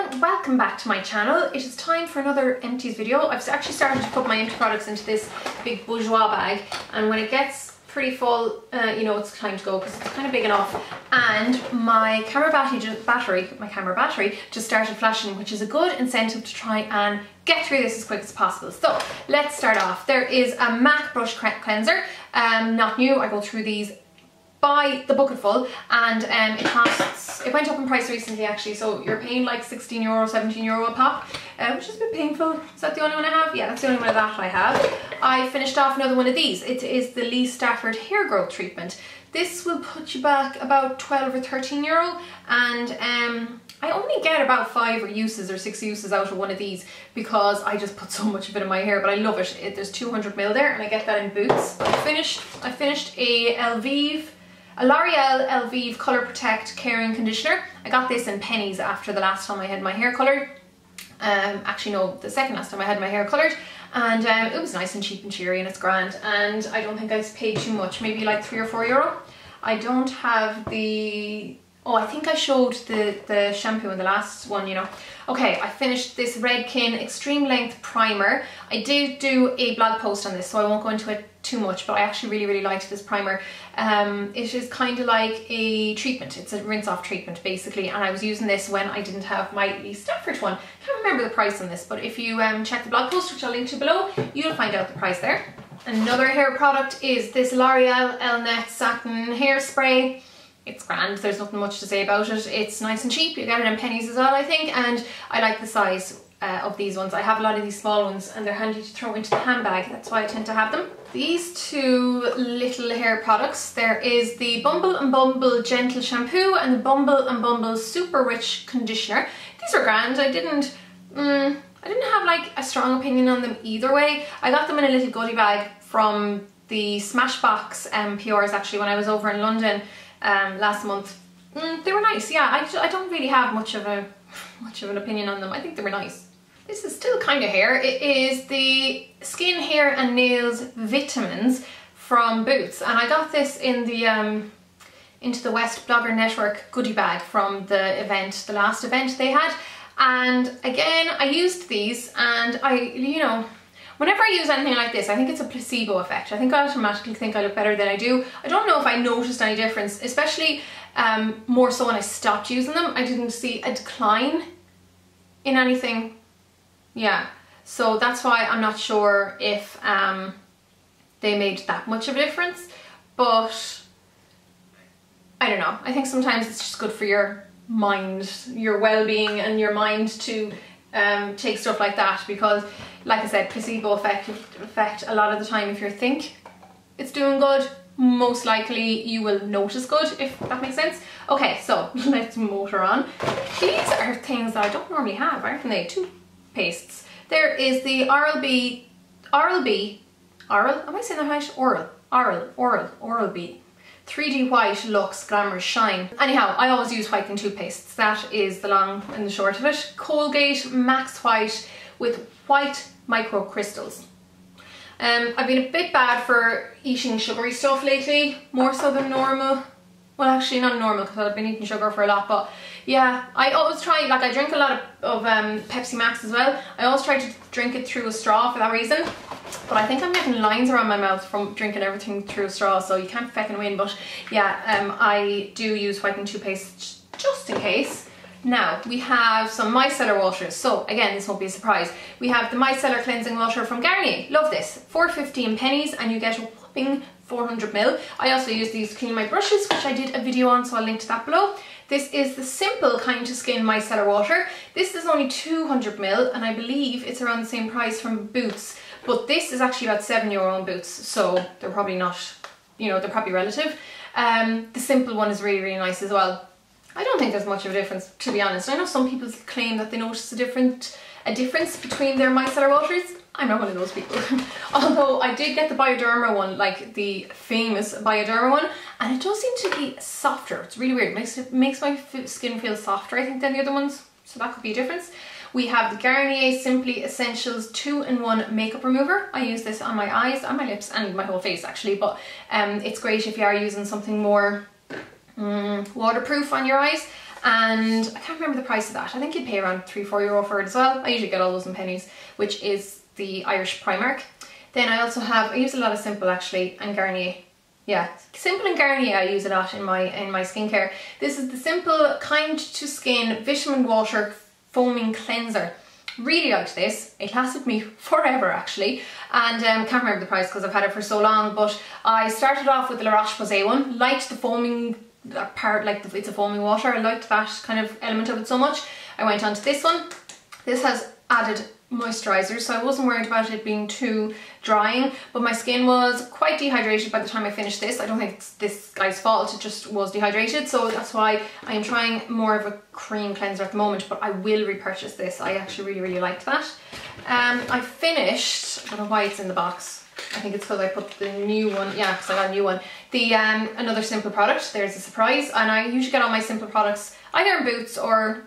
everyone, welcome back to my channel. It is time for another empties video. I've actually started to put my empty products into this big bourgeois bag, and when it gets pretty full, you know it's time to go because it's kind of big enough. And my camera battery just started flashing, which is a good incentive to try and get through this as quick as possible. So let's start off. There is a MAC brush cleanser, not new. I go through these by the bucketful, and it went up in price recently actually, so you're paying like €16, €17 a pop, which is a bit painful. Is that the only one I have? Yeah, that's the only one of that I have. I finished off another one of these. It is the Stafford hair growth treatment. This will put you back about €12 or €13, and I only get about 5 or 6 uses out of one of these because I just put so much of it in my hair, but I love it. There's 200ml there, and I get that in Boots. I finished a L'Oreal Elvive Colour Protect Caring Conditioner. I got this in pennies after the last time I had my hair coloured. Actually no, the second last time I had my hair coloured, and it was nice and cheap and cheery, and it's grand, and I don't think I paid too much, maybe like €3 or €4. I don't have the... Oh, I think I showed the shampoo in the last one, you know. Okay, I finished this Redkin Extreme Length Primer. I did do a blog post on this, so I won't go into it too much, but I actually really liked this primer. It is kind of like a treatment. It's a rinse-off treatment, basically, and I was using this when I didn't have my Stafford one. I can't remember the price on this, but if you check the blog post, which I'll link to below, you'll find out the price there. Another hair product is this L'Oreal Elnett Satin Hairspray. It's grand, there's nothing much to say about it. It's nice and cheap, you get it in pennies as well, I think, and I like the size of these ones. I have a lot of these small ones and they're handy to throw into the handbag, that's why I tend to have them. These two little hair products, there is the Bumble and Bumble Gentle Shampoo and the Bumble and Bumble Super Rich Conditioner. These are grand. I didn't have like a strong opinion on them either way. I got them in a little goodie bag from the Smashbox PRs actually when I was over in London last month. They were nice, yeah. I don't really have much of an opinion on them. I think they were nice. This is still kind of hair. It is the Skin, Hair and Nails Vitamins from Boots, and I got this in the Into the West Blogger Network goodie bag from the last event they had. And again, I used these, and whenever I use anything like this, I think it's a placebo effect. I think I automatically think I look better than I do. I don't know if I noticed any difference, especially more so when I stopped using them. I didn't see a decline in anything. Yeah, so that's why I'm not sure if they made that much of a difference, but I don't know. I think sometimes it's just good for your mind, your well-being and your mind to take stuff like that, because like I said, placebo effect a lot of the time. If you think it's doing good, most likely you will notice good, if that makes sense. Okay, so let's motor on. These are things that I don't normally have, aren't they? Toothpastes. There is the Oral-B, am I saying that right? Oral-B 3D White Luxe Glamour Shine. Anyhow, I always use Whitening toothpastes. That is the long and the short of it. Colgate Max White with white micro crystals. I've been a bit bad for eating sugary stuff lately, more so than normal. Well, actually not normal, because I've been eating sugar for a lot, but yeah, I always try, like I drink a lot of Pepsi Max as well. I always try to drink it through a straw for that reason, but I think I'm getting lines around my mouth from drinking everything through a straw, so you can't feckin' win. But yeah, I do use Whitening toothpaste just in case. Now, we have some micellar waters. So again, this won't be a surprise. We have the micellar cleansing water from Garnier. Love this. $4.15 pennies, and you get a whopping 400ml. I also use these to clean my brushes, which I did a video on, so I'll link to that below. This is the Simple Kind to Skin micellar water. This is only 200ml, and I believe it's around the same price from Boots. But this is actually about €7 on Boots, so they're probably not, you know, they're probably relative. The Simple one is really nice as well. I don't think there's much of a difference, to be honest. I know some people claim that they notice a difference between their micellar waters. I'm not one of those people. Although I did get the Bioderma one, like the famous Bioderma one, and it does seem to be softer. It's really weird. It makes my skin feel softer, I think, than the other ones. So that could be a difference. We have the Garnier Simply Essentials 2-in-1 Makeup Remover. I use this on my eyes, on my lips, and my whole face actually, but it's great if you are using something more waterproof on your eyes. and I can't remember the price of that. I think you'd pay around €3–4 for it as well. I usually get all those in pennies, which is the Irish Primark. Then I also have, I use a lot of Simple actually, and Garnier. Yeah, Simple and Garnier I use a lot in my skincare. This is the Simple Kind to Skin Vitamin Water Foaming Cleanser. Really liked this. It lasted me forever actually, and can't remember the price because I've had it for so long, but I started off with the La Roche-Posay one. Liked the foaming part, like it's a foaming water. I liked that kind of element of it so much. I went on to this one. This has added moisturizer, so I wasn't worried about it being too drying, but my skin was quite dehydrated by the time I finished this. I don't think it's this guy's fault, it just was dehydrated, so that's why I am trying more of a cream cleanser at the moment, but I will repurchase this. I actually really liked that. I finished, I don't know why it's in the box. I think it's because I put the new one, yeah, because I got a new one. The another Simple product, there's a surprise, and I usually get all my Simple products either in Boots or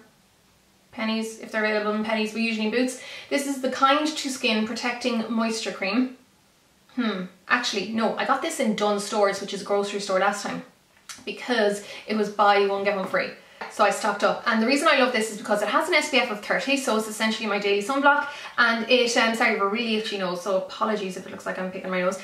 pennies, if they're available in pennies, but usually in Boots. This is the Kind to Skin Protecting Moisture Cream. Actually, no, I got this in Dunnes Stores, which is a grocery store last time, because it was buy one get one free. So I stocked up, and the reason I love this is because it has an SPF of 30, so it's essentially my daily sunblock, and it, sorry, I have a really itchy nose, so apologies if it looks like I'm picking my nose.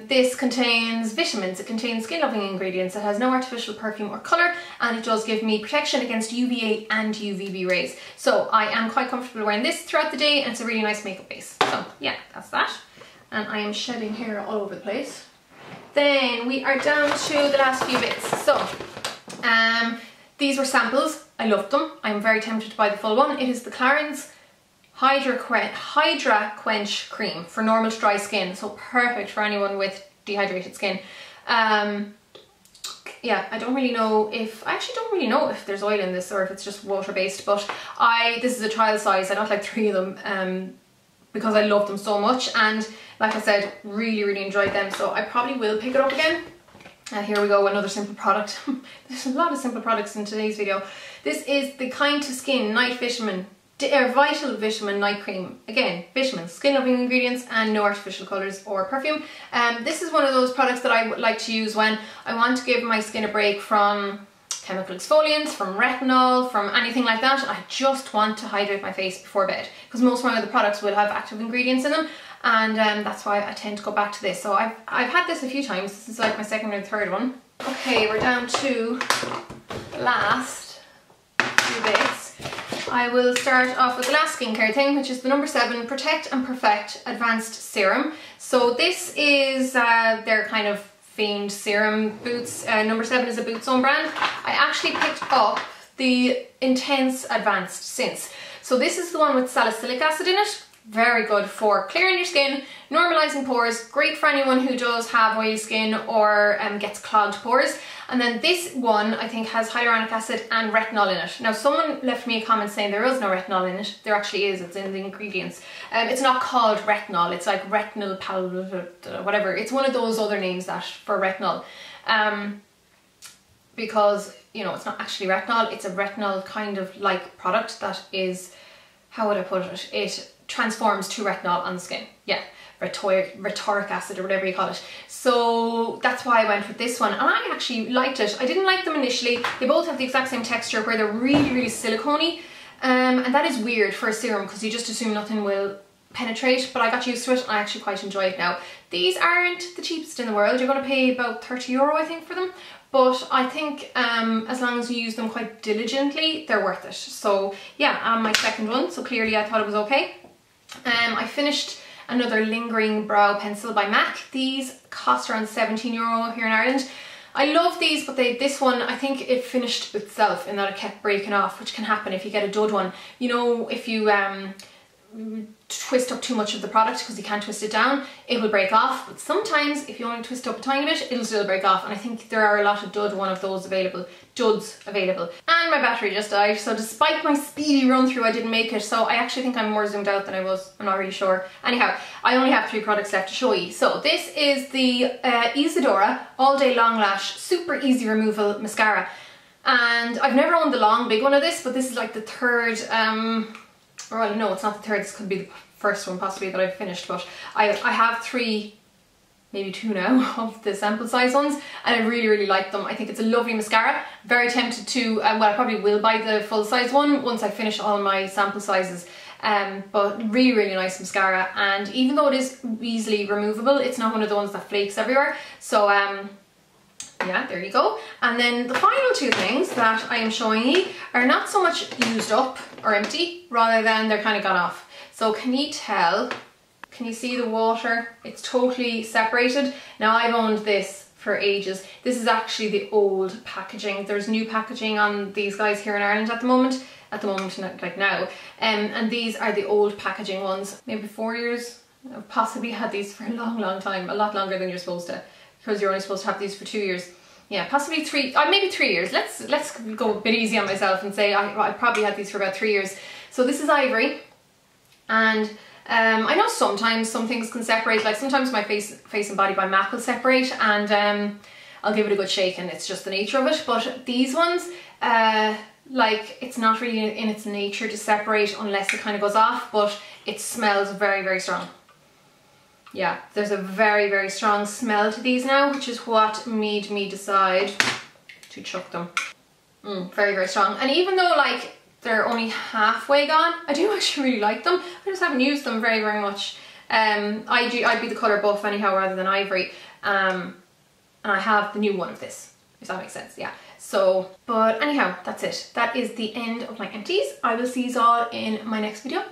This contains vitamins, it contains skin loving ingredients, it has no artificial perfume or colour, and it does give me protection against UVA and UVB rays. So I am quite comfortable wearing this throughout the day, and it's a really nice makeup base. So yeah, that's that. And I am shedding hair all over the place. Then we are down to the last few bits. So, these were samples. I loved them. I'm very tempted to buy the full one. It is the Clarins Hydra Quench Cream for normal to dry skin. So perfect for anyone with dehydrated skin. Yeah, I don't really know if, I actually don't really know if there's oil in this or if it's just water based, but this is a trial size. I got like 3 of them because I love them so much, and like I said, really enjoyed them. So I probably will pick it up again. Here we go, another Simple product. There's a lot of Simple products in today's video. This is the Kind to Skin Night Vitamin, Vital Vitamin Night Cream. Again, vitamins, skin loving ingredients, and no artificial colours or perfume. This is one of those products that I would like to use when I want to give my skin a break from chemical exfoliants, from retinol, from anything like that. I just want to hydrate my face before bed, because most of my other products will have active ingredients in them, and that's why I tend to go back to this. So I've had this a few times. This is like my second or third one. Okay, we're down to the last few bits. I will start off with the last skincare thing, which is the number 7 Protect and Perfect Advanced Serum. So this is their kind of famed serum. Boots, number 7 is a Boots own brand. I actually picked up the Intense Advanced since. So this is the one with salicylic acid in it. Very good for clearing your skin, normalising pores, great for anyone who does have oily skin or gets clogged pores. And then this one I think has hyaluronic acid and retinol in it. Now someone left me a comment saying there is no retinol in it. There actually is, it's in the ingredients. It's not called retinol, it's like retinol whatever. It's one of those other names that for retinol. Because, you know, it's not actually retinol, it's a retinol kind of like product that is, how would I put it? It transforms to retinol on the skin. Yeah, rhetoric acid or whatever you call it. So that's why I went with this one, and I actually liked it. I didn't like them initially. They both have the exact same texture where they're really silicone-y, and that is weird for a serum because you just assume nothing will penetrate, but I got used to it and I actually quite enjoy it now. These aren't the cheapest in the world. You're going to pay about €30 I think for them, but I think as long as you use them quite diligently, they're worth it. So yeah, my second one, so clearly I thought it was okay. I finished another Lingering Brow Pencil by MAC. These cost around €17 here in Ireland. I love these, but this one, I think it finished itself in that it kept breaking off, which can happen if you get a dud one. You know, if you twist up too much of the product because you can't twist it down, it will break off. But sometimes if you only twist up a tiny bit, it'll still break off, and I think there are a lot of duds available. And my battery just died, so despite my speedy run through I didn't make it, so I actually think I'm more zoomed out than I was. I'm not really sure. Anyhow, I only have 3 products left to show you. So this is the Isadora All Day Long Lash Super Easy Removal Mascara, and I've never owned the long big one of this, but this is like the third well, no, it's not the third, this could be the first one possibly that I've finished, but I have 3 maybe 2 now of the sample size ones, and I really, really like them. I think it's a lovely mascara. Very tempted to, well, I probably will buy the full size one once I finish all my sample sizes. But really, really nice mascara, and even though it is easily removable, it's not one of the ones that flakes everywhere. So yeah, there you go. And then the final 2 things that I am showing you are not so much used up or empty, rather than they're kind of gone off. So can you tell? Can you see the water? It's totally separated. Now, I've owned this for ages. This is actually the old packaging. There's new packaging on these guys here in Ireland at the moment, like now. And these are the old packaging ones. Maybe 4 years. I've possibly had these for a long, long time. A lot longer than you're supposed to, because you're only supposed to have these for 2 years. Yeah, possibly 3, maybe 3 years. Let's go a bit easy on myself and say I probably had these for about 3 years. So this is ivory, and I know sometimes some things can separate, like sometimes my face and body by MAC will separate, and I'll give it a good shake, and it's just the nature of it. But these ones, like, it's not really in its nature to separate unless it kind of goes off, but it smells very, very strong. Yeah, there's a very, very strong smell to these now, which is what made me decide to chuck them. Very, very strong. And even though, like, they're only halfway gone, I do actually really like them. I just haven't used them very, very much. I'd be the colour buff anyhow rather than ivory. And I have the new one of this, if that makes sense, yeah. So, but anyhow, that's it. That is the end of my empties. I will see you all in my next video.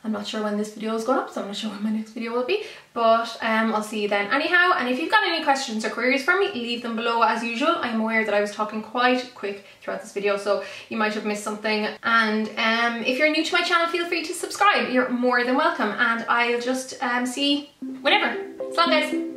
I'm not sure when this video is going up, so I'm not sure when my next video will be, but I'll see you then anyhow. And if you've got any questions or queries for me, leave them below as usual. I'm aware that I was talking quite quick throughout this video, so you might have missed something. And if you're new to my channel, feel free to subscribe. You're more than welcome, and I'll just see you whenever. So long, guys.